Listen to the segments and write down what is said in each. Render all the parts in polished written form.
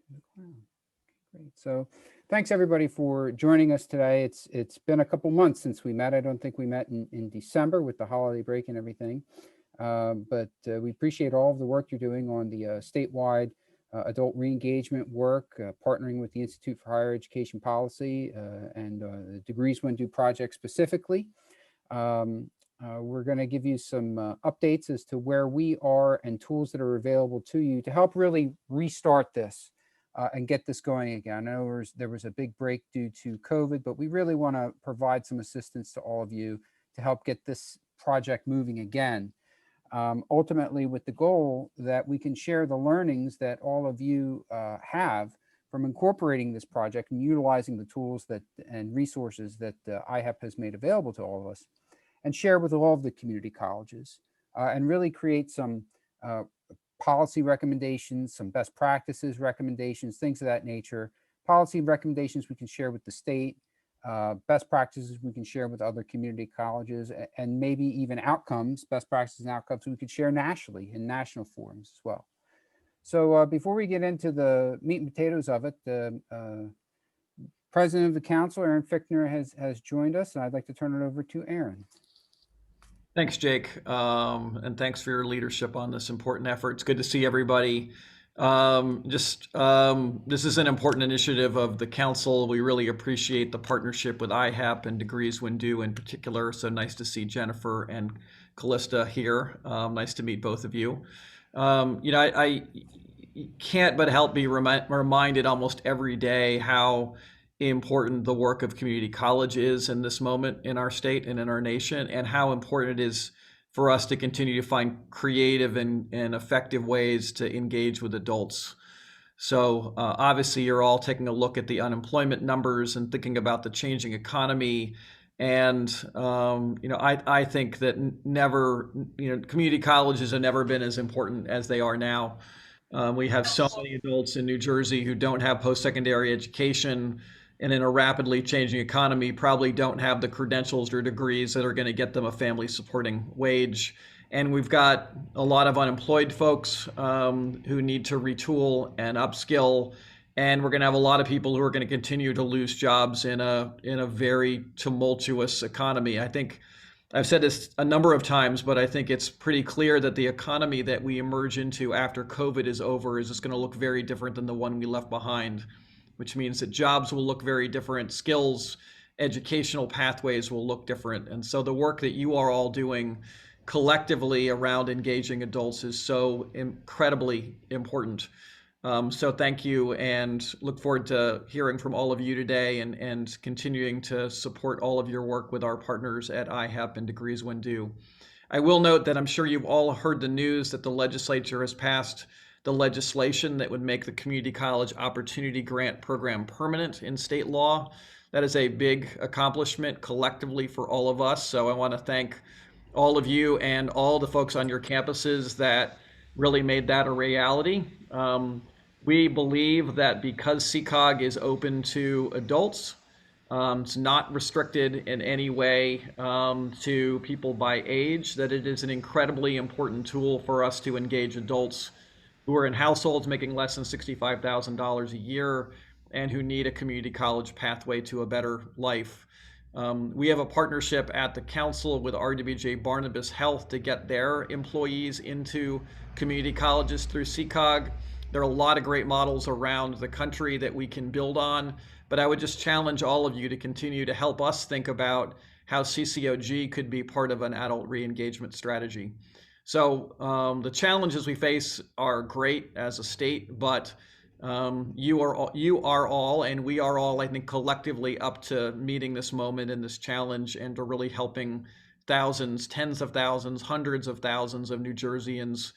Great. So thanks everybody for joining us today. It's been a couple months since we met. I don't think we met in December with the holiday break and everything. But we appreciate all of the work you're doing on the statewide adult re-engagement work, partnering with the Institute for Higher Education Policy and the Degrees When Due project specifically. We're going to give you some updates as to where we are and tools that are available to you to help really restart this and get this going again. I know there was a big break due to COVID, but we really want to provide some assistance to all of you to help get this project moving again. Ultimately with the goal that we can share the learnings that all of you have from incorporating this project and utilizing the tools that and resources that IHEP has made available to all of us, and share with all of the community colleges and really create some policy recommendations, some best practices recommendations, things of that nature. Policy recommendations we can share with the state, best practices we can share with other community colleges, and maybe even outcomes, best practices and outcomes we could share nationally in national forums as well. So before we get into the meat and potatoes of it, the president of the council, Aaron Fichtner, has joined us, and I'd like to turn it over to Aaron. Thanks, Jake, and thanks for your leadership on this important effort. It's good to see everybody. This is an important initiative of the council. We really appreciate the partnership with IHEP and Degrees When Due in particular. So nice to see Jennifer and Callista here. Nice to meet both of you. I can't but help be reminded almost every day how important the work of community college is in this moment in our state and in our nation, and how important it is for us to continue to find creative and effective ways to engage with adults. So obviously you're all taking a look at the unemployment numbers and thinking about the changing economy. And, I think that community colleges have never been as important as they are now. We have so many adults in New Jersey who don't have post-secondary education, and in a rapidly changing economy probably don't have the credentials or degrees that are going to get them a family supporting wage. And we've got a lot of unemployed folks who need to retool and upskill. And we're going to have a lot of people who are going to continue to lose jobs in a very tumultuous economy. I think I've said this a number of times, but I think it's pretty clear that the economy that we emerge into after COVID is over is just going to look very different than the one we left behind, which means that jobs will look very different, skills, educational pathways will look different. And so the work that you are all doing collectively around engaging adults is so incredibly important. So thank you, and look forward to hearing from all of you today and continuing to support all of your work with our partners at IHEP and Degrees When Due. I will note that I'm sure you've all heard the news that the legislature has passed the legislation that would make the Community College Opportunity Grant Program permanent in state law. That is a big accomplishment collectively for all of us. So I want to thank all of you and all the folks on your campuses that really made that a reality. We believe that because CCOG is open to adults, it's not restricted in any way to people by age, that it is an incredibly important tool for us to engage adults who are in households making less than $65,000 a year and who need a community college pathway to a better life. We have a partnership at the council with RWJ-Barnabas Health to get their employees into community colleges through CCOG. There are a lot of great models around the country that we can build on, but I would just challenge all of you to continue to help us think about how CCOG could be part of an adult re-engagement strategy. So the challenges we face are great as a state, but you are all, and we are all, I think, collectively up to meeting this moment and this challenge, and to really helping thousands, tens of thousands, hundreds of thousands of New Jerseyans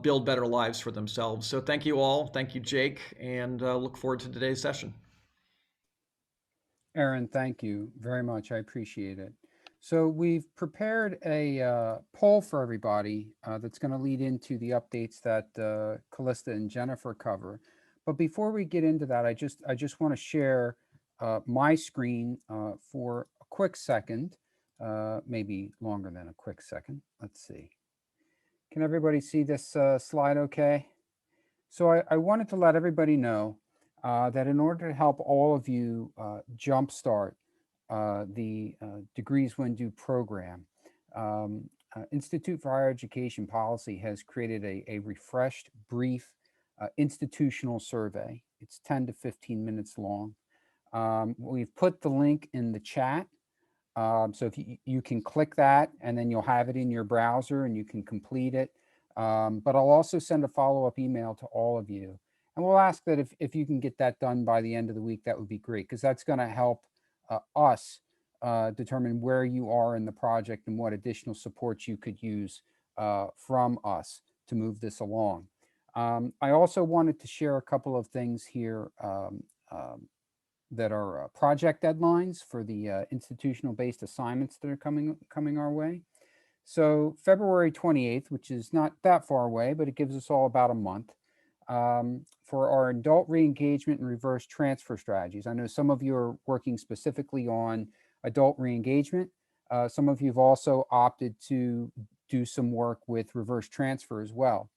build better lives for themselves. So thank you all. Thank you, Jake, and look forward to today's session. Aaron, thank you very much. I appreciate it. So we've prepared a poll for everybody that's going to lead into the updates that Callista and Jennifer cover. But before we get into that, I just want to share my screen for a quick second, maybe longer than a quick second. Let's see. Can everybody see this slide okay? So I wanted to let everybody know that in order to help all of you jumpstart the Degrees When Due program, Institute for Higher Education Policy has created a refreshed, brief institutional survey. It's 10 to 15 minutes long. We've put the link in the chat. So if you can click that, and then you'll have it in your browser and you can complete it. But I'll also send a follow-up email to all of you. And we'll ask that if you can get that done by the end of the week, that would be great, because that's going to help us determine where you are in the project and what additional supports you could use from us to move this along. I also wanted to share a couple of things here that are project deadlines for the institutional-based assignments that are coming our way. So February 28th, which is not that far away, but it gives us all about a month, for our adult re-engagement and reverse transfer strategies. I know some of you are working specifically on adult re-engagement. Some of you have also opted to do some work with reverse transfer as well.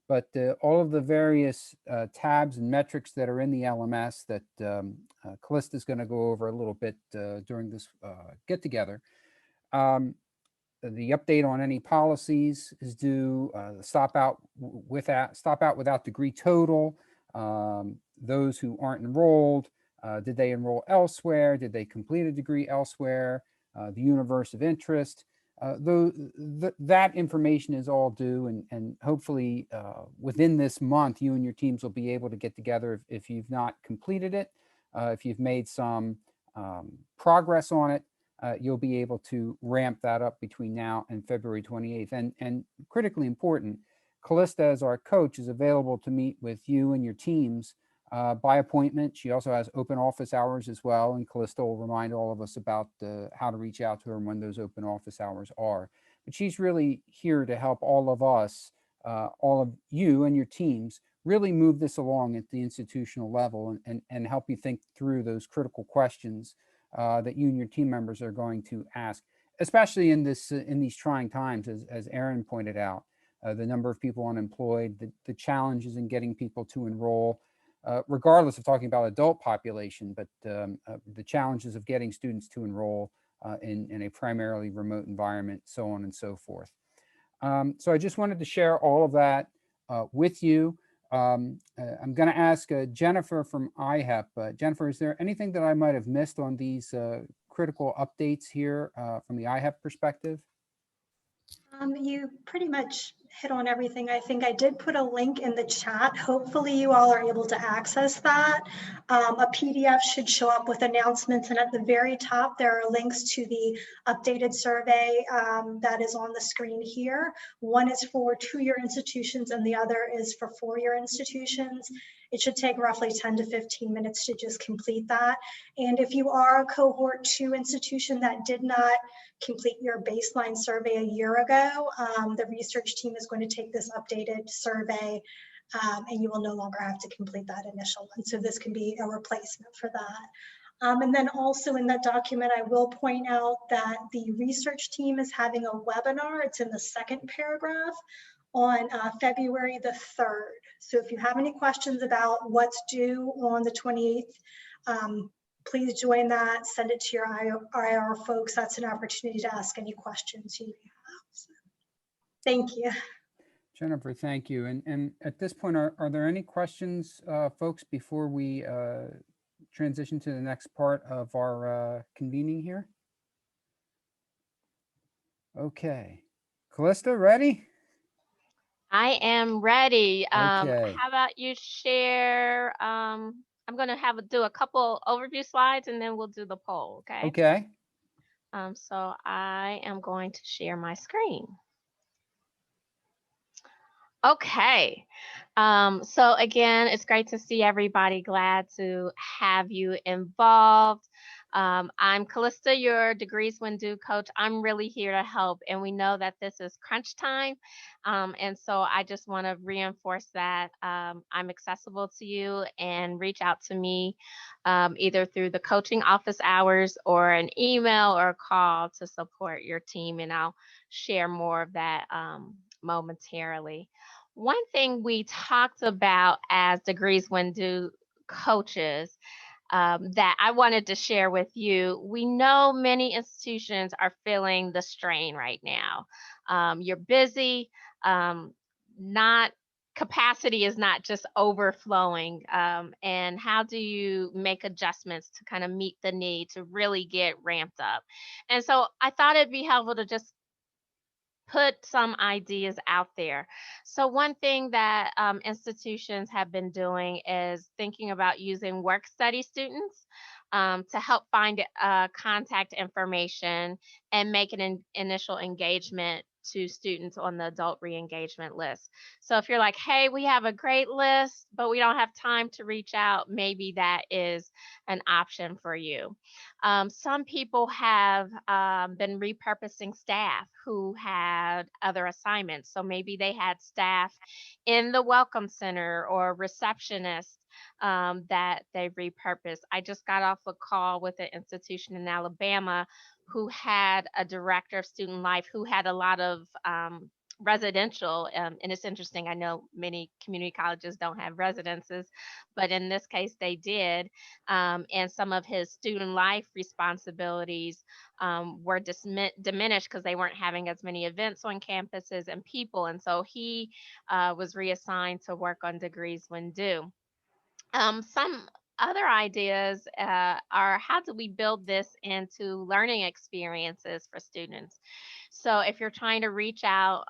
But all of the various tabs and metrics that are in the LMS that Callista is going to go over a little bit during this get-together. The update on any policies is due. Stop out without degree total. Those who aren't enrolled, did they enroll elsewhere? Did they complete a degree elsewhere? The universe of interest. That information is all due, and hopefully within this month, you and your teams will be able to get together if you've not completed it. If you've made some progress on it, you'll be able to ramp that up between now and February 28th. And critically important, Callista, as our coach, is available to meet with you and your teams by appointment. She also has open office hours as well, and Callista will remind all of us about how to reach out to her and when those open office hours are. But she's really here to help all of us, all of you and your teams, really move this along at the institutional level and help you think through those critical questions that you and your team members are going to ask, especially in these trying times, as Aaron pointed out. The number of people unemployed, the challenges in getting people to enroll, regardless of talking about adult population, but the challenges of getting students to enroll in a primarily remote environment, so on and so forth. So I just wanted to share all of that with you. I'm going to ask Jennifer from IHEP. Jennifer, is there anything that I might have missed on these critical updates here from the IHEP perspective? You pretty much hit on everything. I think I did put a link in the chat. Hopefully you all are able to access that. A PDF should show up with announcements, and at the very top there are links to the updated survey that is on the screen here. One is for 2-year institutions and the other is for 4-year institutions. It should take roughly 10 to 15 minutes to just complete that. And if you are a cohort 2 institution that did not complete your baseline survey a year ago, the research team is going to take this updated survey and you will no longer have to complete that initial one. So this can be a replacement for that. And then also in that document, I will point out that the research team is having a webinar. It's in the second paragraph on February the 3rd. So if you have any questions about what's due on the 28th, please join that, send it to your IR folks. That's an opportunity to ask any questions you may have. So, thank you. Jennifer, thank you. And at this point, are there any questions, folks, before we transition to the next part of our convening here? Okay. Callista, ready? I am ready. Okay. How about you share? I'm going to do a couple overview slides and then we'll do the poll, okay? Okay. So I am going to share my screen. Okay. So again, it's great to see everybody. Glad to have you involved. I'm Callista, your Degrees When Due coach. I'm really here to help, and we know that this is crunch time. And so I just want to reinforce that I'm accessible to you, and reach out to me either through the coaching office hours or an email or a call to support your team, and I'll share more of that momentarily. One thing we talked about as Degrees When Due coaches that I wanted to share with you. We know many institutions are feeling the strain right now. You're busy, not capacity is not just overflowing. And how do you make adjustments to kind of meet the need to really get ramped up? And so I thought it'd be helpful to just put some ideas out there. So one thing that institutions have been doing is thinking about using work study students to help find contact information and make an initial engagement to students on the adult re-engagement list. So if you're like, hey, we have a great list, but we don't have time to reach out, maybe that is an option for you. Some people have been repurposing staff who had other assignments. So maybe they had staff in the welcome center or receptionist that they repurposed. I just got off a call with an institution in Alabama who had a director of student life who had a lot of residential, and it's interesting, I know many community colleges don't have residences, but in this case they did, and some of his student life responsibilities were diminished because they weren't having as many events on campuses and people, and so he was reassigned to work on Degrees When Due. Some other ideas are, how do we build this into learning experiences for students? So if you're trying to reach out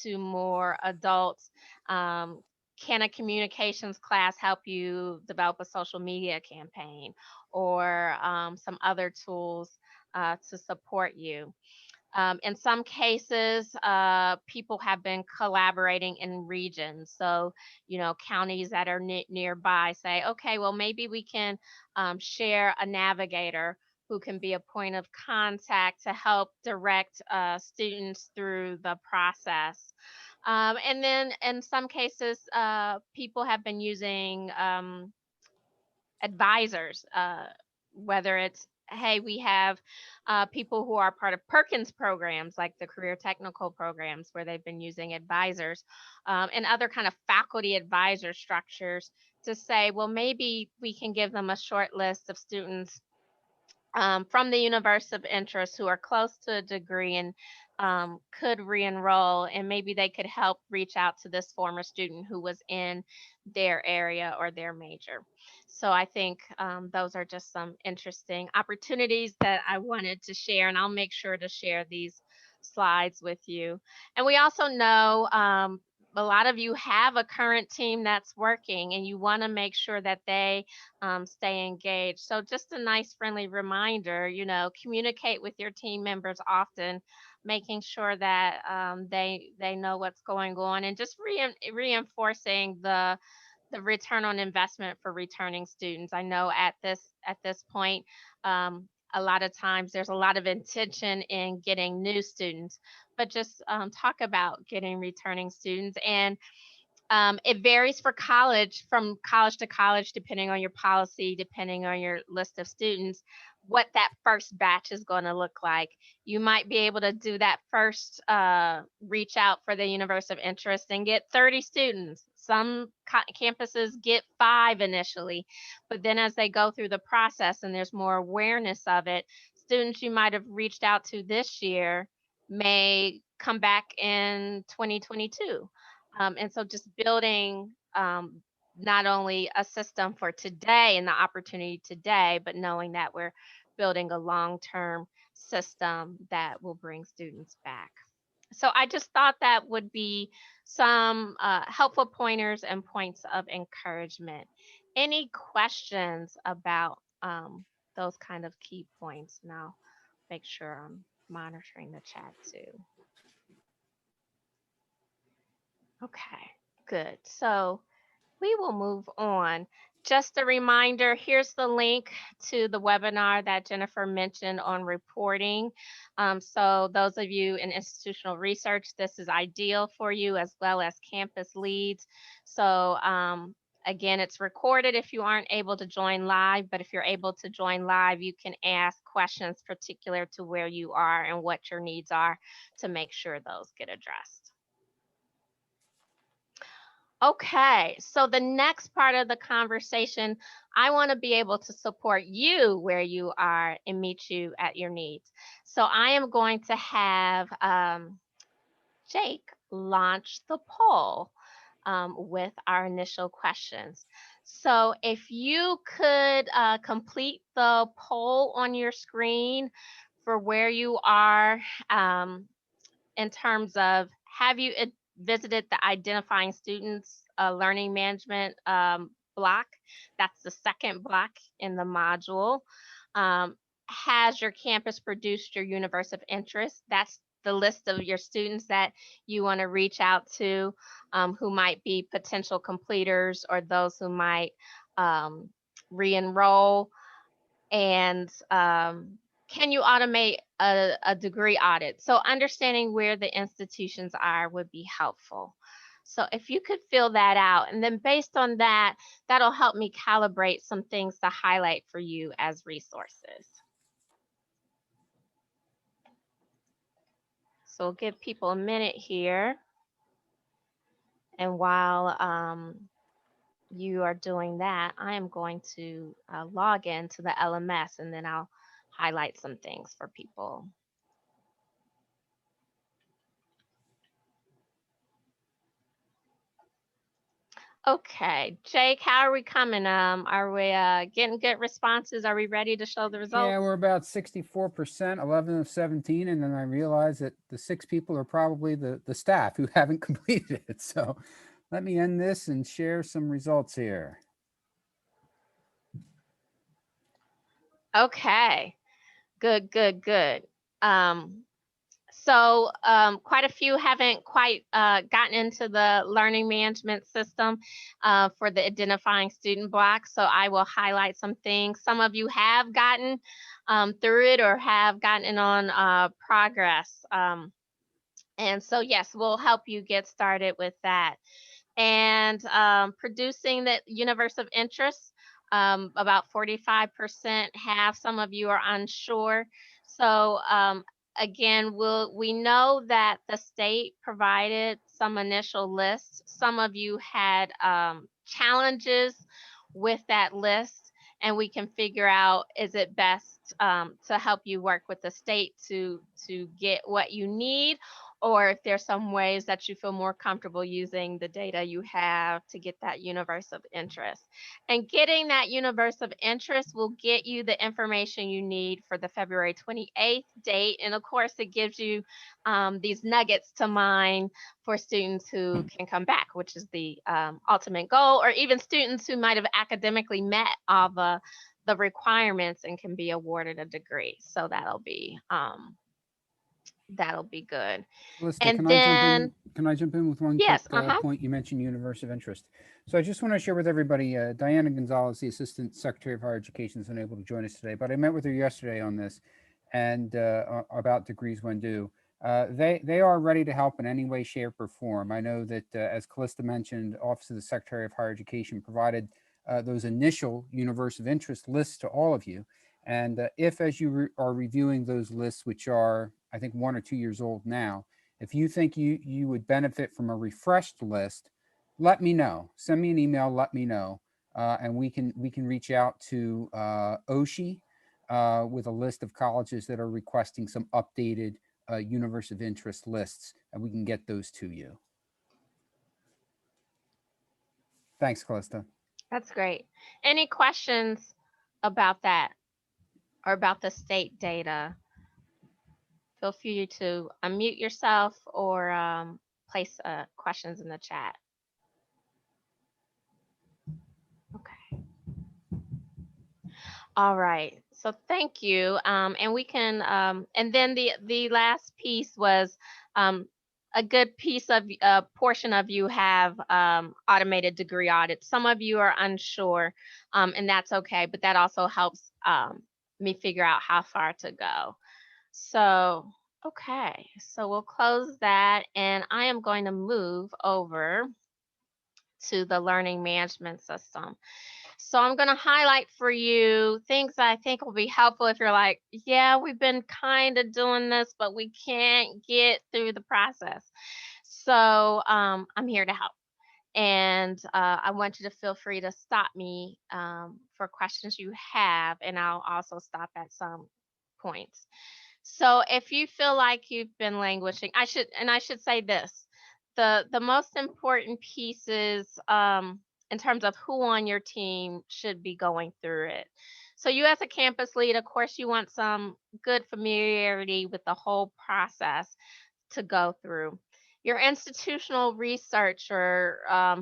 to more adults, can a communications class help you develop a social media campaign or some other tools to support you? In some cases, people have been collaborating in regions. So, counties that are nearby say, okay, well, maybe we can share a navigator who can be a point of contact to help direct students through the process. And then in some cases, people have been using advisors, whether it's, hey, we have people who are part of Perkins programs, like the career technical programs, where they've been using advisors and other kind of faculty advisor structures to say, well, maybe we can give them a short list of students from the universe of interest who are close to a degree and could re-enroll, and maybe they could help reach out to this former student who was in their area or their major. So I think those are just some interesting opportunities that I wanted to share, and I'll make sure to share these slides with you. And we also know a lot of you have a current team that's working, and you want to make sure that they stay engaged. So just a nice friendly reminder, communicate with your team members often, making sure that they know what's going on, and just reinforcing the return on investment for returning students. I know at this point, a lot of times there's a lot of intention in getting new students, but just talk about getting returning students. And it varies from college to college, depending on your policy, depending on your list of students, what that first batch is going to look like. You might be able to do that first reach out for the universe of interest and get 30 students. Some campuses get 5 initially, but then as they go through the process and there's more awareness of it, students you might have reached out to this year may come back in 2022. And so just building not only a system for today and the opportunity today, but knowing that we're building a long-term system that will bring students back. So I just thought that would be some helpful pointers and points of encouragement. Any questions about those kind of key points? And I'll make sure I'm monitoring the chat too. Okay, good. So we will move on. Just a reminder, here's the link to the webinar that Jennifer mentioned on reporting. So those of you in institutional research, this is ideal for you, as well as campus leads. So again, it's recorded if you aren't able to join live, but if you're able to join live, you can ask questions particular to where you are and what your needs are to make sure those get addressed. Okay, so the next part of the conversation, I want to be able to support you where you are and meet you at your needs. So I am going to have Jake launch the poll with our initial questions. So if you could complete the poll on your screen for where you are um, in terms of have you visited the identifying students learning management block? That's the second block in the module. Has your campus produced your universe of interest? That's the list of your students that you want to reach out to who might be potential completers or those who might re-enroll. And can you automate a degree audit? So understanding where the institutions are would be helpful. So if you could fill that out, and then based on that, that'll help me calibrate some things to highlight for you as resources. So we'll give people a minute here. And while you are doing that, I am going to log into the LMS, and then I'll highlight some things for people. Okay, Jake, how are we coming? Are we getting good responses? Are we ready to show the results? Yeah, we're about 64%, 11 of 17. And then I realized that the 6 people are probably the staff who haven't completed it. So let me end this and share some results here. Okay, good, good, good. So quite a few haven't quite gotten into the learning management system for the identifying student block. So I will highlight some things. Some of you have gotten through it or have gotten on progress. And so, yes, we'll help you get started with that. And producing the universe of interest, about 45% have. Some of you are unsure. So again, we know that the state provided some initial lists. Some of you had challenges with that list, and we can figure out, is it best to help you work with the state to get what you need, or if there's some ways that you feel more comfortable using the data you have to get that universe of interest. And getting that universe of interest will get you the information you need for the February 28th date. And of course, it gives you these nuggets to mine for students who can come back, which is the ultimate goal, or even students who might have academically met all the requirements and can be awarded a degree. So that'll be good. Calista, And can then, I jump in with one yes, quick point? You mentioned universe of interest. So I just want to share with everybody, Diana Gonzalez, the Assistant Secretary of Higher Education, is unable to join us today, but I met with her yesterday on this and about degrees when due. They are ready to help in any way, shape, or form. I know that, as Calista mentioned, Office of the Secretary of Higher Education provided those initial universe of interest lists to all of you. And if, as you are reviewing those lists, which are, I think, 1 or 2 years old now, if you think you would benefit from a refreshed list, let me know. Send me an email, let me know. And we can reach out to OSHI with a list of colleges that are requesting some updated universe of interest lists, and we can get those to you. Thanks, Calista. that's great. Any questions about that or about the state data? Feel free to unmute yourself or place questions in the chat. Okay. All right. So thank you. And we can, and then the last piece was a good piece of portion of you have automated degree audits. Some of you are unsure, and that's okay, but that also helps me figure out how far to go. So, okay, so we'll close that, and I am going to move over to the learning management system. So I'm going to highlight for you things I think will be helpful if you're like, yeah, we've been kind of doing this, but we can't get through the process. So I'm here to help. And I want you to feel free to stop me for questions you have, and I'll also stop at some points. So if you feel like you've been languishing, I should say this, the most important pieces in terms of who on your team should be going through it. So you as a campus lead, of course, you want some good familiarity with the whole process to go through. Your institutional researcher,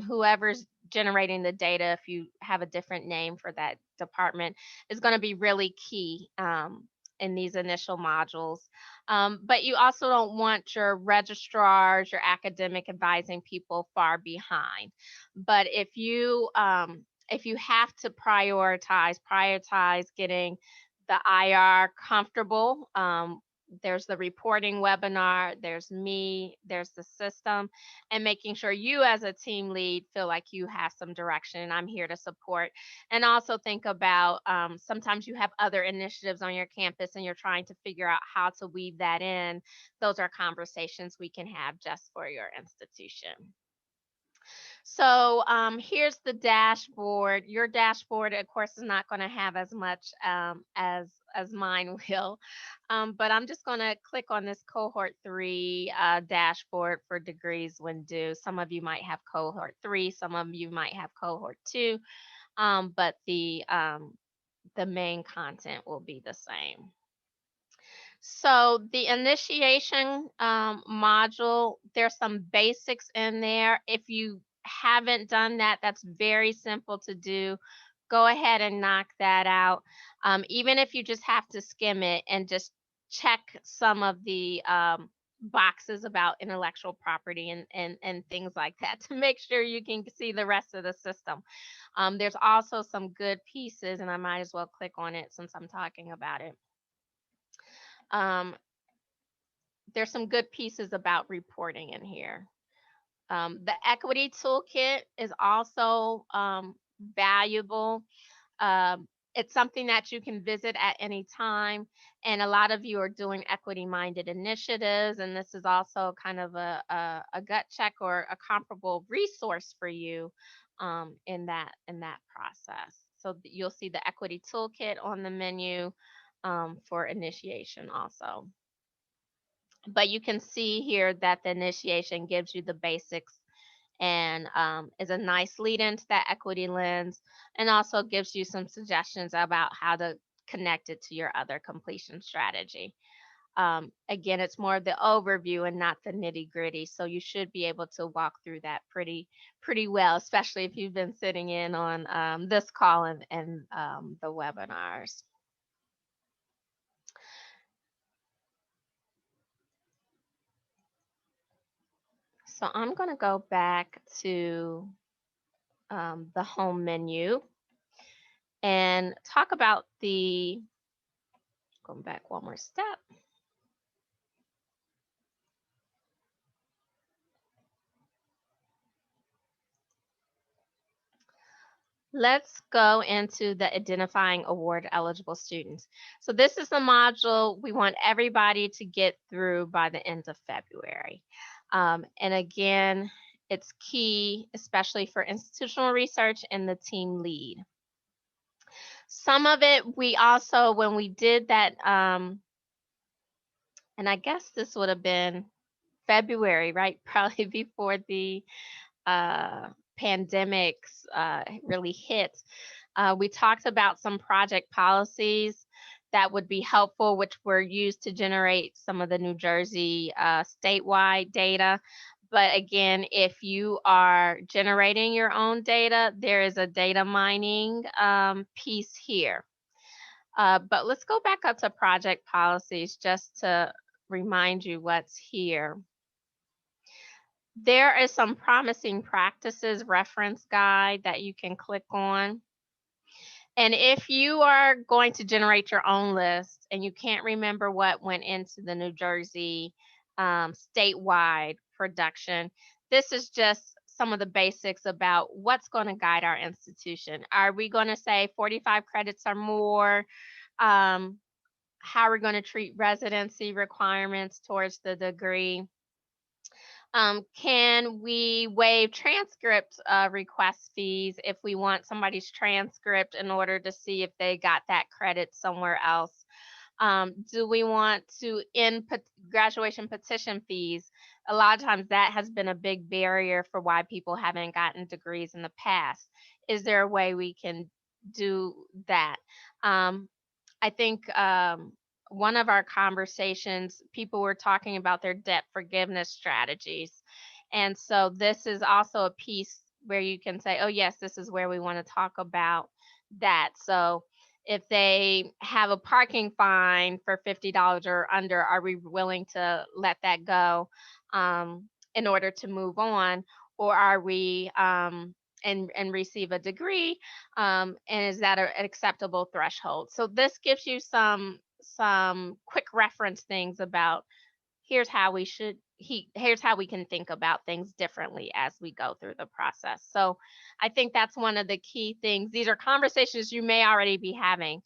whoever's generating the data, if you have a different name for that department, is going to be really key in these initial modules. But you also don't want your registrars, your academic advising people far behind. But if you have to prioritize getting the IR comfortable. There's the reporting webinar, there's me, there's the system, and making sure you as a team lead feel like you have some direction and I'm here to support. And also think about sometimes you have other initiatives on your campus and you're trying to figure out how to weave that in. Those are conversations we can have just for your institution. So here's the dashboard. Your dashboard, of course, is not going to have as much as mine will, but I'm just going to click on this cohort 3 dashboard for degrees when due. Some of you might have cohort 3, some of you might have cohort 2, but the main content will be the same. So the initiation module, there's some basics in there. If you haven't done that, that's very simple to do. Go ahead and knock that out. Even if you just have to skim it and just check some of the boxes about intellectual property and things like that to make sure you can see the rest of the system. There's also some good pieces, and I might as well click on it since I'm talking about it. There's some good pieces about reporting in here. The equity toolkit is also valuable. It's something that you can visit at any time. And a lot of you are doing equity-minded initiatives. And this is also kind of a gut check or a comparable resource for you in that process. So you'll see the equity toolkit on the menu for initiation also. But you can see here that the initiation gives you the basics and is a nice lead into that equity lens, and also gives you some suggestions about how to connect it to your other completion strategy. Again, it's more of the overview and not the nitty gritty. So you should be able to walk through that pretty well, especially if you've been sitting in on this call and the webinars. So I'm going to go back to the home menu and talk about going back one more step. Let's go into the identifying award eligible students. So this is the module we want everybody to get through by the end of February. And again, it's key, especially for institutional research and the team lead. Some of it we also, when we did that, and I guess this would have been February, right? Probably before the pandemics really hit. We talked about some project policies that would be helpful, which were used to generate some of the New Jersey statewide data. But again, if you are generating your own data, there is a data mining piece here. But let's go back up to project policies just to remind you what's here. There is some promising practices reference guide that you can click on. And if you are going to generate your own list and you can't remember what went into the New Jersey statewide production, this is just some of the basics about what's going to guide our institution. Are we going to say 45 credits or more? How are we going to treat residency requirements towards the degree? Can we waive transcript request fees if we want somebody's transcript in order to see if they got that credit somewhere else? Do we want to end graduation petition fees? A lot of times that has been a big barrier for why people haven't gotten degrees in the past. Is there a way we can do that? I think one of our conversations, people were talking about their debt forgiveness strategies. And so this is also a piece where you can say, oh, yes, this is where we want to talk about that. So if they have a parking fine for $50 or under, are we willing to let that go in order to move on? Or are we and receive a degree, and is that an acceptable threshold? So this gives you some quick reference things about here's how we should here's how we can think about things differently as we go through the process. So I think that's one of the key things. These are conversations you may already be having.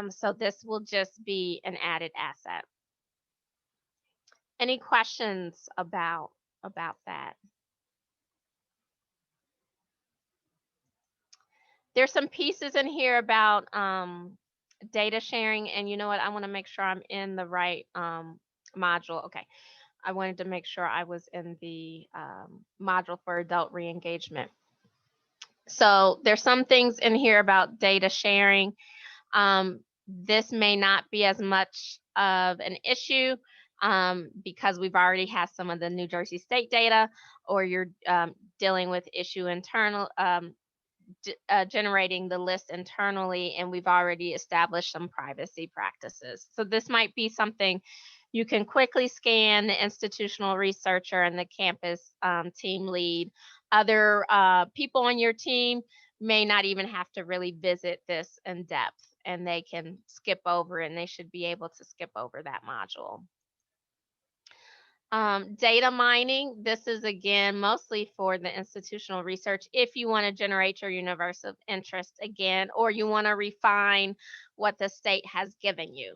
So this will just be an added asset. Any questions about that? There's some pieces in here about data sharing, and you know what? I want to make sure I'm in the right module. Okay. I wanted to make sure I was in the module for adult re-engagement. So there's some things in here about data sharing. This may not be as much of an issue because we've already had some of the New Jersey state data, or you're dealing with issue internal, generating the list internally, and we've already established some privacy practices. So this might be something you can quickly scan the institutional researcher and the campus team lead. Other people on your team may not even have to really visit this in depth, and they can skip over, and they should be able to skip over that module. Data mining, this is again mostly for the institutional research if you want to generate your universe of interest again, or you want to refine what the state has given you.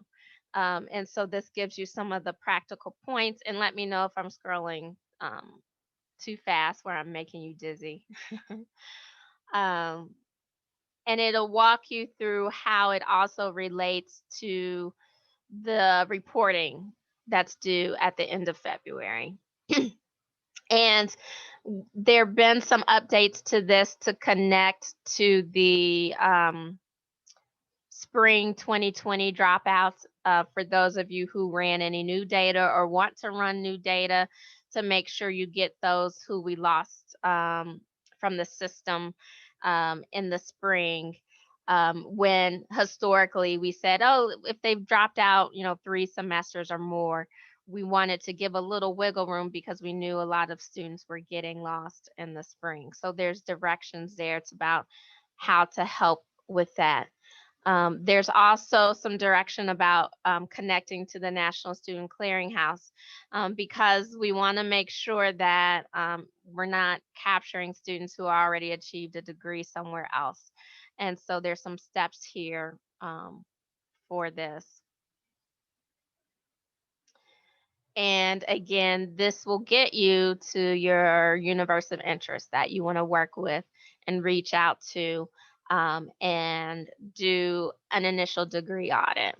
And so this gives you some of the practical points, and let me know if I'm scrolling too fast where I'm making you dizzy. And it'll walk you through how it also relates to the reporting that's due at the end of February. And there have been some updates to this to connect to the spring 2020 dropouts for those of you who ran any new data or want to run new data, to make sure you get those who we lost from the system in the spring. When historically we said, oh, if they've dropped out, 3 semesters or more, we wanted to give a little wiggle room because we knew a lot of students were getting lost in the spring. So there's directions there. It's about how to help with that. There's also some direction about connecting to the National Student Clearinghouse because we want to make sure that we're not capturing students who already achieved a degree somewhere else. And so there's some steps here for this. And again, this will get you to your universe of interest that you want to work with and reach out to and do an initial degree audit.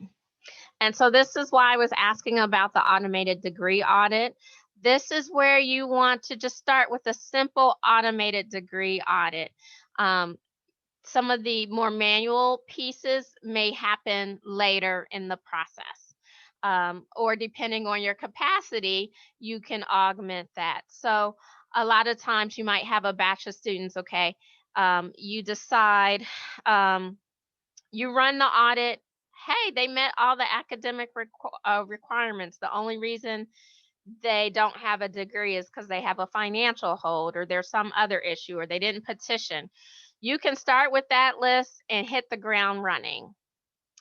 And so this is why I was asking about the automated degree audit. This is where you want to just start with a simple automated degree audit. Some of the more manual pieces may happen later in the process. Or depending on your capacity, you can augment that. So a lot of times you might have a batch of students, okay, you decide, you run the audit, hey, they met all the academic requirements. The only reason they don't have a degree is because they have a financial hold or there's some other issue or they didn't petition. You can start with that list and hit the ground running.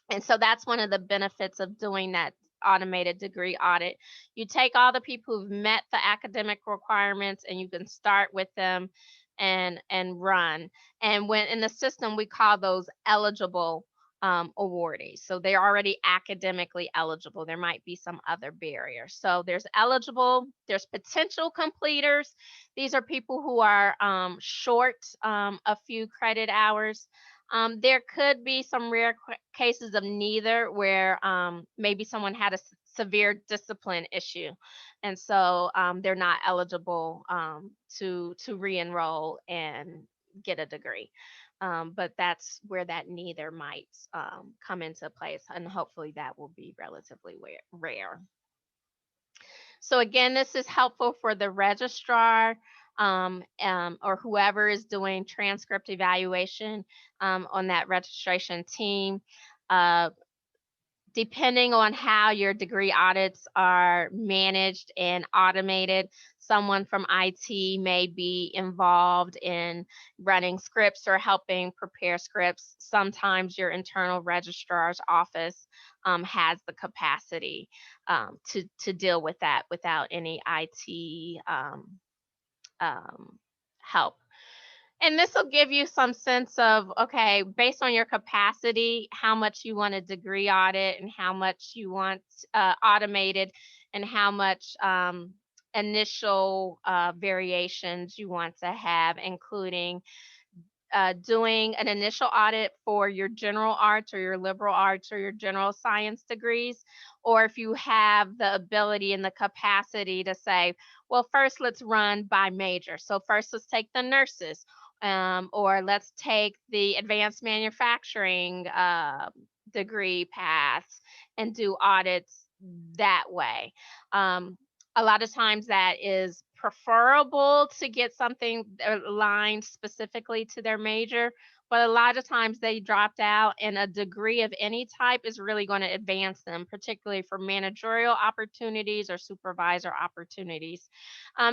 And so that's one of the benefits of doing that automated degree audit. You take all the people who've met the academic requirements and you can start with them and run. And when in the system, we call those eligible awardees. So they're already academically eligible. There might be some other barriers. So there's eligible, there's potential completers. These are people who are short a few credit hours. There could be some rare cases of neither, where maybe someone had a severe discipline issue, and so they're not eligible to re-enroll and get a degree. But that's where that neither might come into place, and hopefully that will be relatively rare. So again, this is helpful for the registrar or whoever is doing transcript evaluation on that registration team. Depending on how your degree audits are managed and automated, someone from IT may be involved in running scripts or helping prepare scripts. Sometimes your internal registrar's office has the capacity to deal with that without any IT help. And this will give you some sense of, okay, based on your capacity, how much you want a degree audit and how much you want automated, and how much initial variations you want to have, including doing an initial audit for your general arts or your liberal arts or your general science degrees, or if you have the ability and the capacity to say, well, first let's run by major. So first let's take the nurses, or let's take the advanced manufacturing degree paths and do audits that way. A lot of times that is preferable to get something aligned specifically to their major, but a lot of times they dropped out, and a degree of any type is really going to advance them, particularly for managerial opportunities or supervisor opportunities.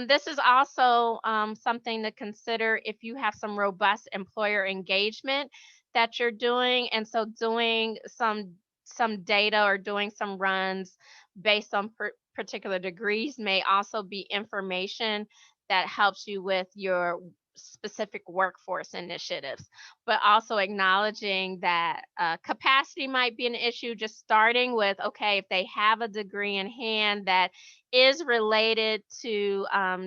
This is also something to consider if you have some robust employer engagement that you're doing, and so doing some data or doing some runs based on particular degrees may also be information that helps you with your specific workforce initiatives, but also acknowledging that capacity might be an issue. Just starting with, okay, if they have a degree in hand that is related to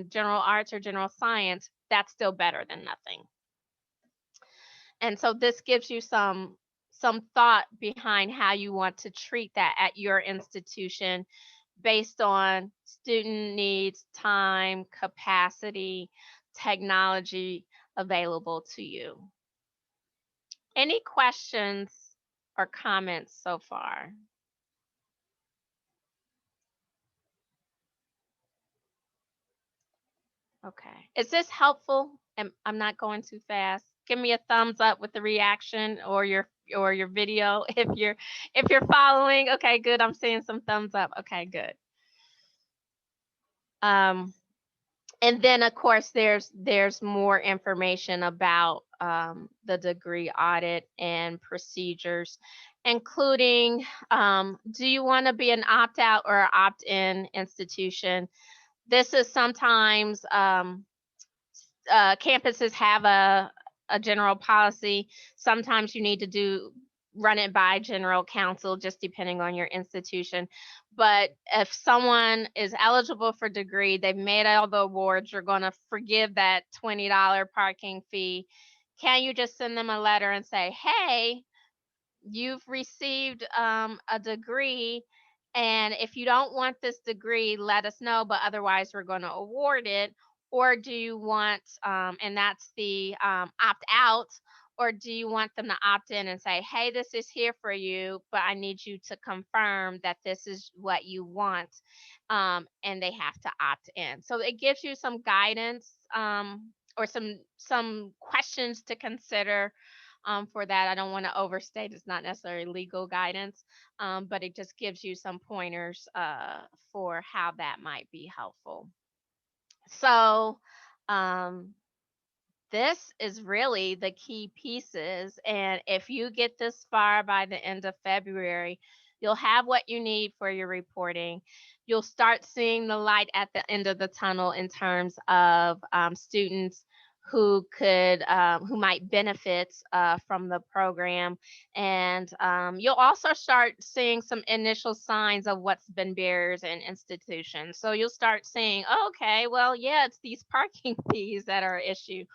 general arts or general science, that's still better than nothing. And so this gives you some thought behind how you want to treat that at your institution, based on student needs, time, capacity, technology available to you. Any questions or comments so far? Okay. Is this helpful? I'm not going too fast. Give me a thumbs up with the reaction, or your video if you're following. Okay, good. I'm seeing some thumbs up. Okay, good. And then of course there's more information about the degree audit and procedures, including do you want to be an opt-out or opt-in institution? This is sometimes campuses have a general policy. Sometimes you need to run it by general counsel, just depending on your institution. But if someone is eligible for degree, they've made all the awards, you're going to forgive that $20 parking fee. Can you just send them a letter and say, hey, you've received a degree, and if you don't want this degree, let us know, but otherwise we're going to award it? Or do you want, and that's the opt out, or do you want them to opt in and say, hey, this is here for you, but I need you to confirm that this is what you want, and they have to opt in. So it gives you some guidance or some questions to consider for that. I don't want to overstate, it's not necessarily legal guidance, but it just gives you some pointers for how that might be helpful. So this is really the key pieces. And if you get this far by the end of February, you'll have what you need for your reporting. You'll start seeing the light at the end of the tunnel in terms of students who might benefit from the program. And you'll also start seeing some initial signs of what's been barriers in institutions. So you'll start seeing, oh, okay, well, yeah, it's these parking fees that are an issue.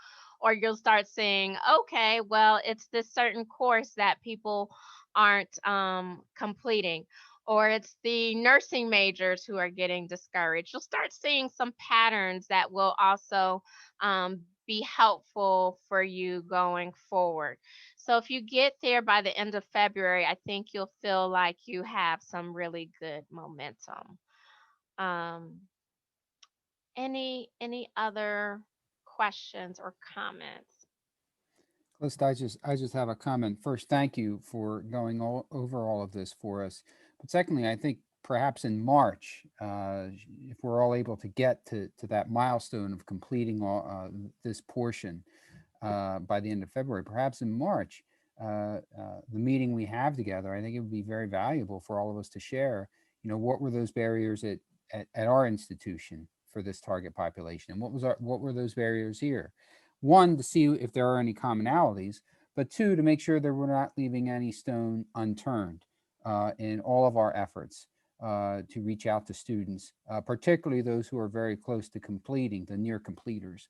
Or you'll start seeing, okay, well, it's this certain course that people aren't completing, or it's the nursing majors who are getting discouraged. You'll start seeing some patterns that will also be helpful for you going forward. So if you get there by the end of February, I think you'll feel like you have some really good momentum. Um, any other questions or comments? List, I just have a comment. First, thank you for going over all of this for us. But secondly, I think perhaps in March, if we're all able to get to that milestone of completing all this portion by the end of February, perhaps in March, the meeting we have together, I think it would be very valuable for all of us to share. What were those barriers at our institution for this target population, and what were those barriers here? One, to see if there are any commonalities, but two, to make sure that we're not leaving any stone unturned in all of our efforts to reach out to students, particularly those who are very close to completing, the near completers,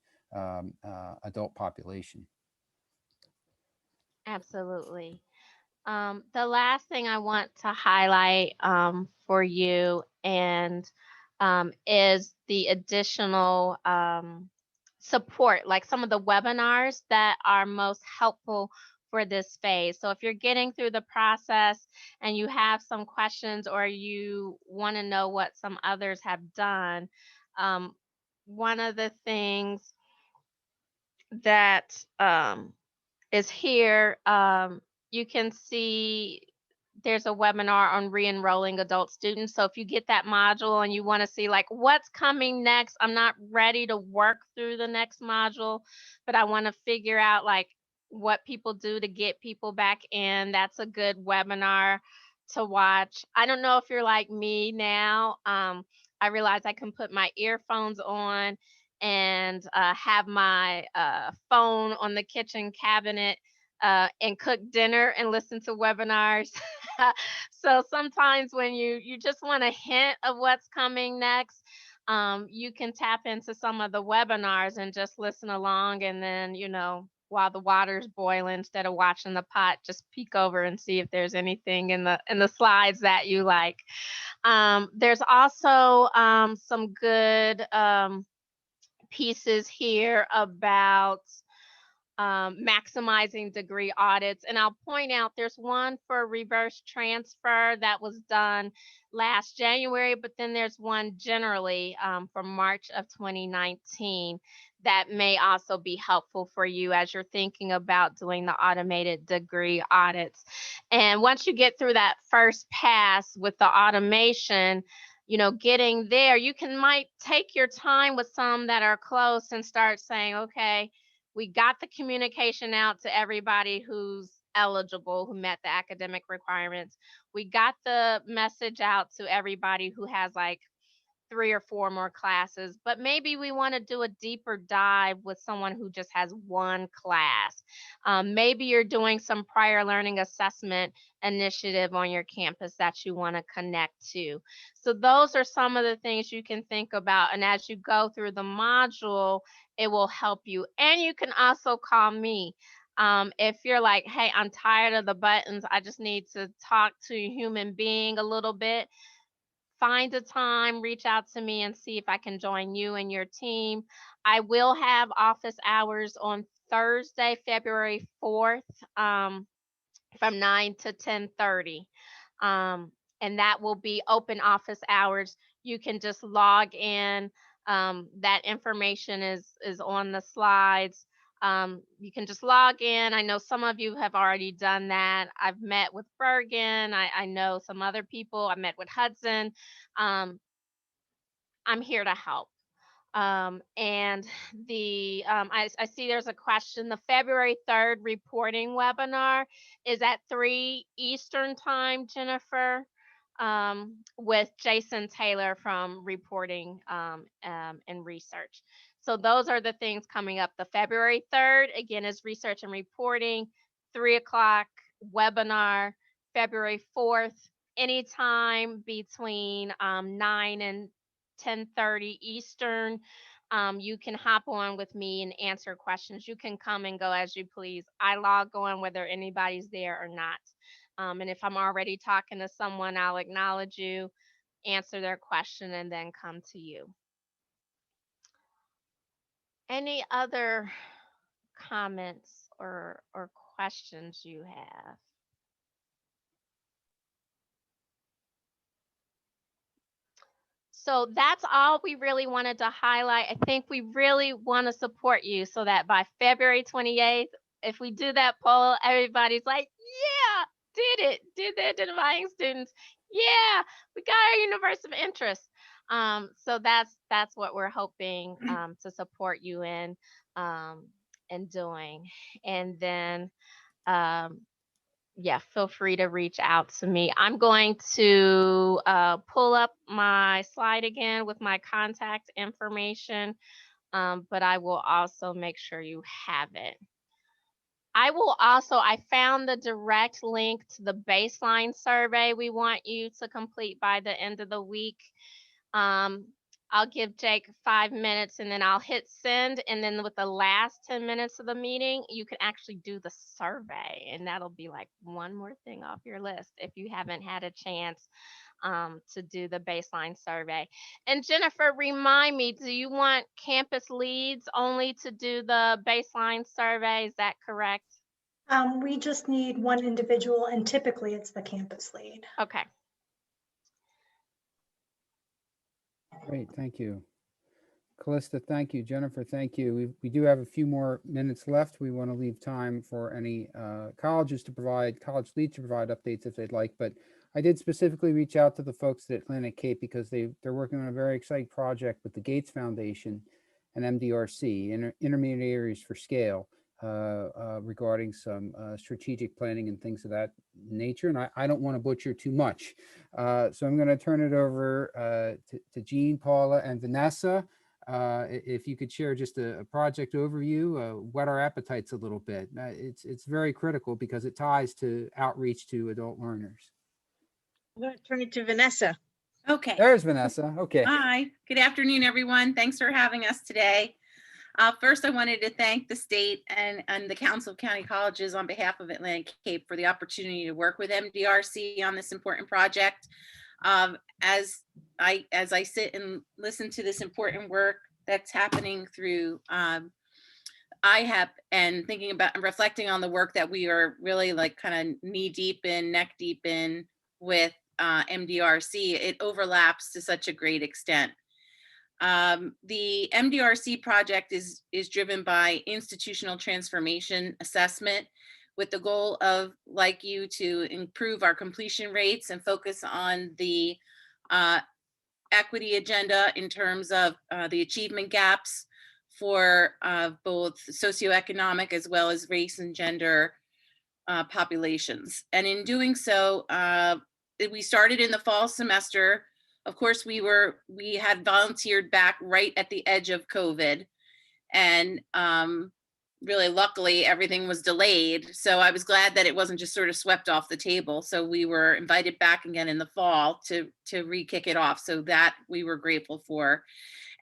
adult population. Absolutely. The last thing I want to highlight for you and is the additional support, like some of the webinars that are most helpful for this phase. So if you're getting through the process and you have some questions or you want to know what some others have done, one of the things that is here. You can see there's a webinar on re-enrolling adult students. So if you get that module and you want to see like what's coming next, I'm not ready to work through the next module, but I want to figure out like what people do to get people back in. That's a good webinar to watch. I don't know if you're like me now. I realize I can put my earphones on and have my phone on the kitchen cabinet and cook dinner and listen to webinars. So sometimes when you just want a hint of what's coming next, you can tap into some of the webinars and just listen along. And then, while the water's boiling, instead of watching the pot, just peek over and see if there's anything in the slides that you like. There's also some good pieces here about maximizing degree audits. And I'll point out there's one for reverse transfer that was done last January, but then there's one generally for March of 2019 that may also be helpful for you as you're thinking about doing the automated degree audits. And once you get through that first pass with the automation, getting there, might take your time with some that are close and start saying, okay, we got the communication out to everybody who's eligible, who met the academic requirements. We got the message out to everybody who has like 3 or 4 more classes, but maybe we want to do a deeper dive with someone who just has one class. Maybe you're doing some prior learning assessment initiative on your campus that you want to connect to. So those are some of the things you can think about. And as you go through the module, it will help you. And you can also call me. If you're like, hey, I'm tired of the buttons, I just need to talk to a human being a little bit, find a time, reach out to me and see if I can join you and your team. I will have office hours on Thursday, February 4th, from 9 to 10:30. And that will be open office hours. You can just log in. That information is on the slides. You can just log in. I know some of you have already done that. I've met with Bergen. I know some other people. I met with Hudson. I'm here to help. And I see there's a question. The February 3rd reporting webinar is at 3 Eastern time, Jennifer, with Jason Taylor from Reporting and Research. So those are the things coming up. The February 3rd, again, is research and reporting, 3 o'clock webinar. February 4th, anytime between 9 and 10:30 Eastern. You can hop on with me and answer questions. You can come and go as you please. I log on whether anybody's there or not. And if I'm already talking to someone, I'll acknowledge you, answer their question, and then come to you. Any other comments or questions you have? So that's all we really wanted to highlight. I think we really want to support you so that by February 28th, if we do that poll, everybody's like, yeah, did the identifying students. Yeah, we got our universe of interest. So that's what we're hoping to support you in doing. And then yeah, feel free to reach out to me. I'm going to pull up my slide again with my contact information, but I will also make sure you have it. I found the direct link to the baseline survey we want you to complete by the end of the week. I'll give Jake 5 minutes and then I'll hit send. And then with the last 10 minutes of the meeting, you can actually do the survey. And that'll be like one more thing off your list if you haven't had a chance to do the baseline survey. And Jennifer, remind me, do you want campus leads only to do the baseline survey? Is that correct? We just need one individual, and typically it's the campus lead. Okay. Great, thank you. Callista, thank you. Jennifer, thank you. We do have a few more minutes left. We want to leave time for any college leads to provide updates if they'd like. But I did specifically reach out to the folks at Atlantic Cape because they're working on a very exciting project with the Gates Foundation and MDRC, Intermediaries for Scale, regarding some strategic planning and things of that nature. And I don't want to butcher too much. So I'm going to turn it over to Jean, Paula, and Vanessa. If you could share just a project overview, whet our appetites a little bit. It's very critical because it ties to outreach to adult learners. I'm going to turn it to Vanessa. Okay. There's Vanessa. Okay. Hi. Good afternoon, everyone. Thanks for having us today. First, I wanted to thank the state and the Council of County Colleges on behalf of Atlantic Cape for the opportunity to work with MDRC on this important project. As I sit and listen to this important work that's happening through IHEP and thinking about and reflecting on the work that we are really like kind of knee deep in, neck deep in with MDRC, it overlaps to such a great extent. The MDRC project is driven by institutional transformation assessment with the goal of, like you, to improve our completion rates and focus on the equity agenda in terms of the achievement gaps for both socioeconomic as well as race and gender populations. And in doing so, we started in the fall semester. Of course, we had volunteered back right at the edge of COVID, and really luckily everything was delayed. So I was glad that it wasn't just sort of swept off the table. So we were invited back again in the fall to re-kick it off. So that we were grateful for.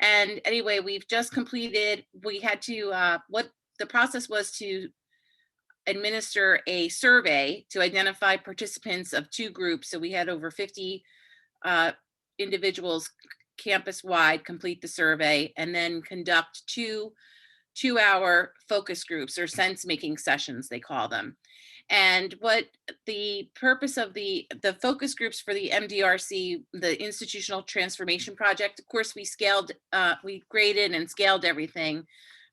And anyway, we've just completed, we had to, what the process was to administer a survey to identify participants of 2 groups. So we had over 50 individuals campus-wide complete the survey and then conduct 2-hour focus groups, or sense-making sessions, they call them. And what the purpose of the focus groups for the MDRC, the Institutional Transformation Project, of course, we graded and scaled everything.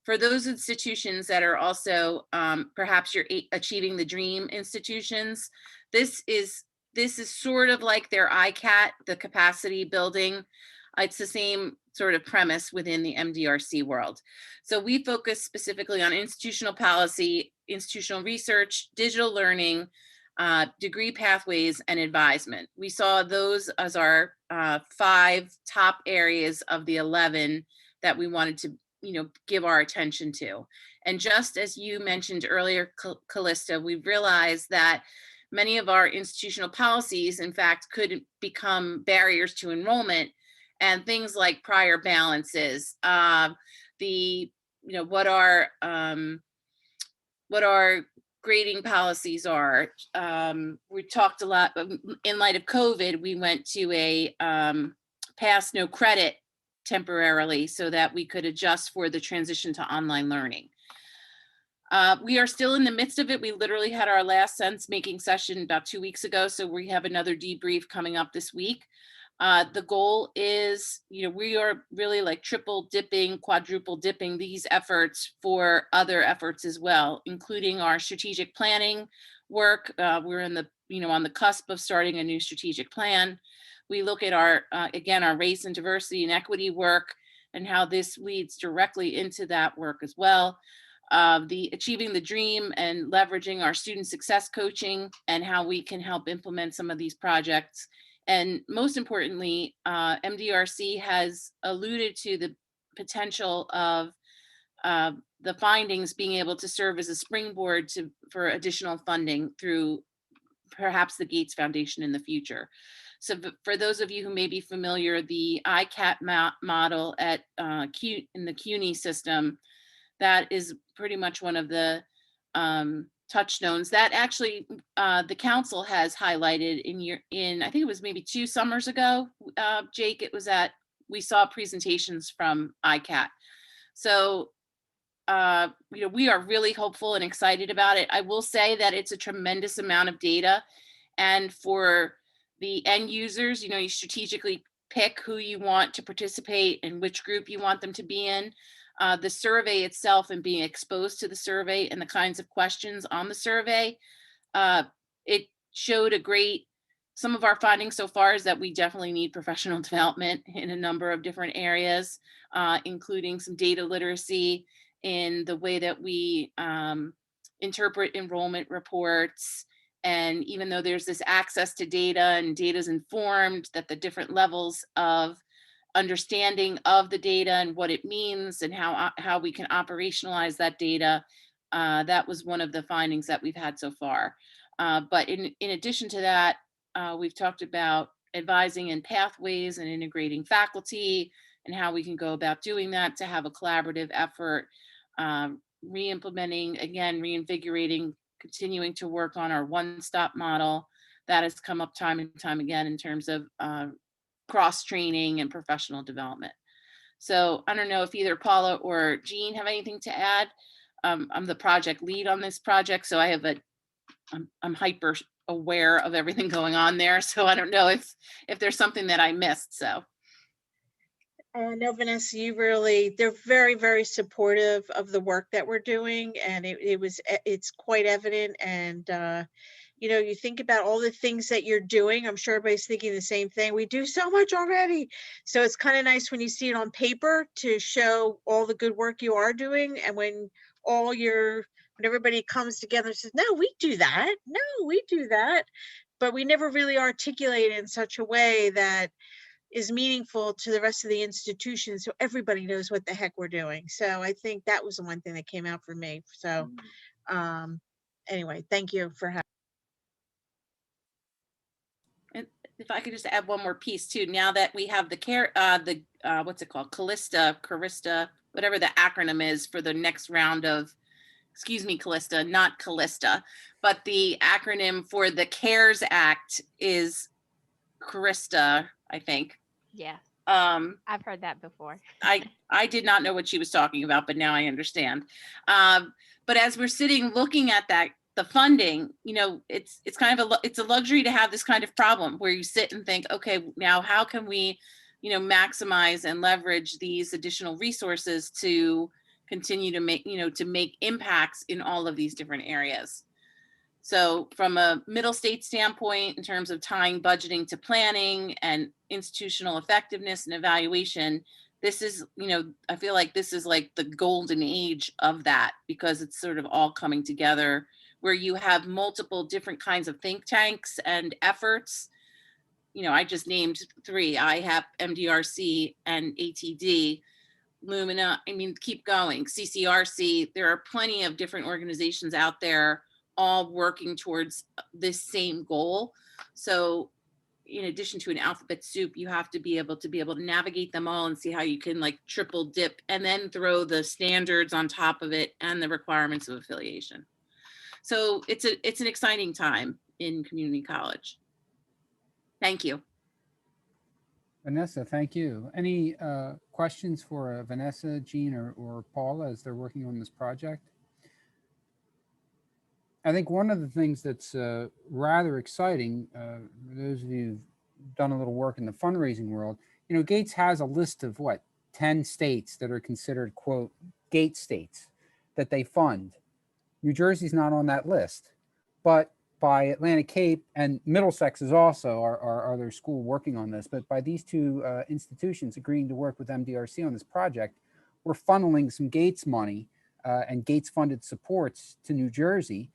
For those institutions that are also perhaps your Achieving the Dream institutions, this is sort of like their ICAT, the capacity building. It's the same sort of premise within the MDRC world. So we focus specifically on institutional policy, institutional research, digital learning, degree pathways, and advisement. We saw those as our 5 top areas of the 11 that we wanted to give our attention to. And just as you mentioned earlier, Callista, we realized that many of our institutional policies, in fact, could become barriers to enrollment, and things like prior balances, what our grading policies are. We talked a lot, in light of COVID, we went to a pass no credit temporarily so that we could adjust for the transition to online learning. We are still in the midst of it. We literally had our last sense making session about 2 weeks ago, so we have another debrief coming up this week. The goal is, we are really like triple dipping, quadruple dipping these efforts for other efforts as well, including our strategic planning work. We're in the, on the cusp of starting a new strategic plan. We look at our, again, our race and diversity and equity work and how this leads directly into that work as well. The achieving the dream and leveraging our student success coaching and how we can help implement some of these projects. And most importantly, MDRC has alluded to the potential of the findings being able to serve as a springboard for additional funding through perhaps the Gates Foundation in the future. So for those of you who may be familiar, the ICAT model at in the CUNY system, that is pretty much one of the touchstones that actually the council has highlighted in I think it was maybe 2 summers ago, Jake, we saw presentations from ICAT. So we are really hopeful and excited about it. I will say that it's a tremendous amount of data, and for the end users, you strategically pick who you want to participate and which group you want them to be in. The survey itself and being exposed to the survey and the kinds of questions on the survey, it showed some of our findings so far is that we definitely need professional development in a number of different areas, including some data literacy in the way that we interpret enrollment reports. And even though there's this access to data and data is informed, that the different levels of understanding of the data and what it means and how we can operationalize that data, that was one of the findings that we've had so far. But in addition to that, we've talked about advising in pathways and integrating faculty and how we can go about doing that to have a collaborative effort, re-implementing, again, reinvigorating, continuing to work on our one-stop model that has come up time and time again in terms of cross-training and professional development. So I don't know if either Paula or Jean have anything to add. I'm the project lead on this project, so I'm hyper aware of everything going on there. So I don't know if there's something that I missed, so. No, Vanessa, they're very, very supportive of the work that we're doing, and it's quite evident. And you think about all the things that you're doing. I'm sure everybody's thinking the same thing. We do so much already. So it's kind of nice when you see it on paper to show all the good work you are doing. And when everybody comes together and says, no, we do that. No, we do that. But we never really articulate it in such a way that is meaningful to the rest of the institution, so everybody knows what the heck we're doing. So I think that was the one thing that came out for me. So anyway, thank you for having. And if I could just add one more piece too, now that we have what's it called, Carista, whatever the acronym is for the next round of, excuse me, Callista, not Callista, but the acronym for the CARES Act is Carista, I think. Yeah. I've heard that before. I did not know what she was talking about, but now I understand. But as we're sitting looking at the funding, it's kind of it's a luxury to have this kind of problem where you sit and think, okay, now how can we, maximize and leverage these additional resources to continue to make impacts in all of these different areas. So from a middle state standpoint, in terms of tying budgeting to planning and institutional effectiveness and evaluation, this is, I feel like this is like the golden age of that, because it's sort of all coming together where you have multiple different kinds of think tanks and efforts. I just named 3, IHAP, MDRC, and ATD, Lumina, I mean, keep going, CCRC, there are plenty of different organizations out there all working towards this same goal. So in addition to an alphabet soup, you have to be able to navigate them all and see how you can like triple dip and then throw the standards on top of it and the requirements of affiliation. So it's an exciting time in community college. Thank you. Vanessa, thank you. Any questions for Vanessa, Jean, or Paula as they're working on this project? I think one of the things that's rather exciting, for those of you who've done a little work in the fundraising world, you know, Gates has a list of 10 states that are considered, quote, Gates states that they fund. New Jersey's not on that list, but by Atlantic Cape, and Middlesex is also our other school working on this, but by these two institutions agreeing to work with MDRC on this project, we're funneling some Gates money and Gates funded supports to New Jersey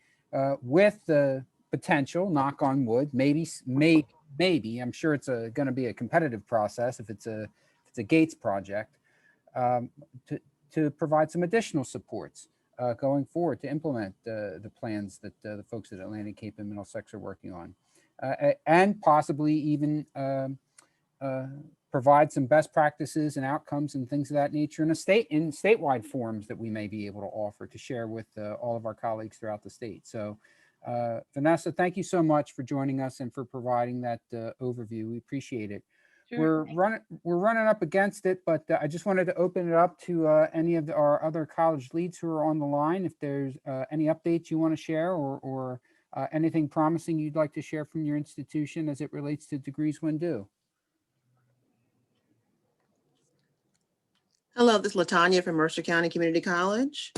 with the potential, knock on wood, maybe, I'm sure it's going to be a competitive process if it's a Gates project, to provide some additional supports going forward to implement the plans that the folks at Atlantic Cape and Middlesex are working on, and possibly even provide some best practices and outcomes and things of that nature in statewide forums that we may be able to offer to share with all of our colleagues throughout the state. So Vanessa, thank you so much for joining us and for providing that overview. We appreciate it. Sure. We're running up against it, but I just wanted to open it up to any of our other college leads who are on the line. If there's any updates you want to share or anything promising you'd like to share from your institution as it relates to Degrees When Due. Hello, this is LaTanya from Mercer County Community College.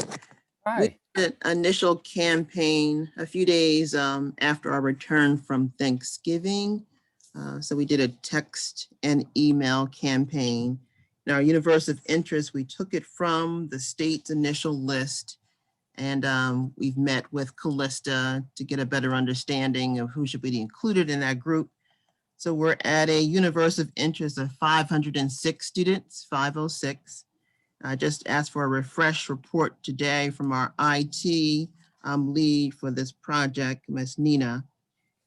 Hi. We did an initial campaign a few days after our return from Thanksgiving. So we did a text and email campaign. In our universe of interest, we took it from the state's initial list, and we've met with Callista to get a better understanding of who should be included in that group. So we're at a universe of interest of 506 students, 506. I just asked for a refresh report today from our IT lead for this project, Ms. Nina.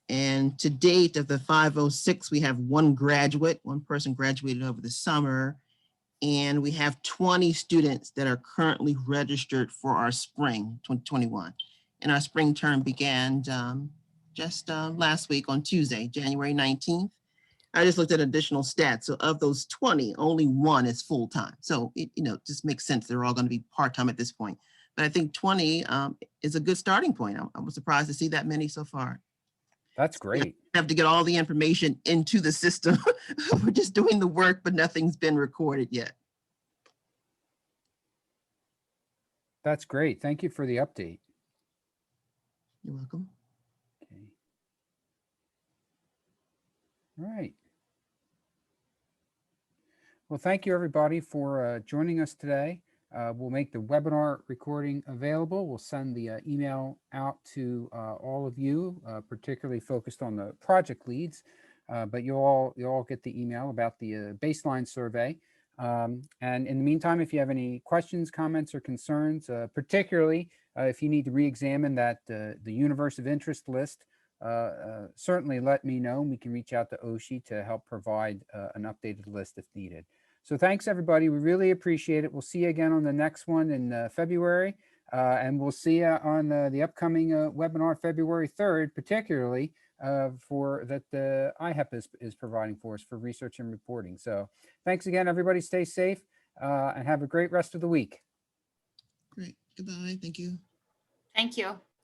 And to date of the 506, we have one person graduated over the summer, and we have 20 students that are currently registered for our spring 2021. And our spring term began just last week on Tuesday, January 19th. I just looked at additional stats. So of those 20, only one is full-time. So it just makes sense. They're all going to be part-time at this point. But I think 20 is a good starting point. I was surprised to see that many so far. That's great. We have to get all the information into the system. We're just doing the work, but nothing's been recorded yet. That's great. Thank you for the update. You're welcome. Okay. All right. Well, thank you everybody for joining us today. We'll make the webinar recording available. We'll send the email out to all of you, particularly focused on the project leads, but you'll all get the email about the baseline survey. And in the meantime, if you have any questions, comments, or concerns, particularly if you need to re-examine that the universe of interest list, certainly let me know. We can reach out to OSHI to help provide an updated list if needed. So thanks, everybody. We really appreciate it. We'll see you again on the next one in February, and we'll see you on the upcoming webinar February 3rd, particularly for that the IHEP is providing for us for research and reporting. So thanks again, everybody. Stay safe and have a great rest of the week. Great. Goodbye. Thank you. Thank you.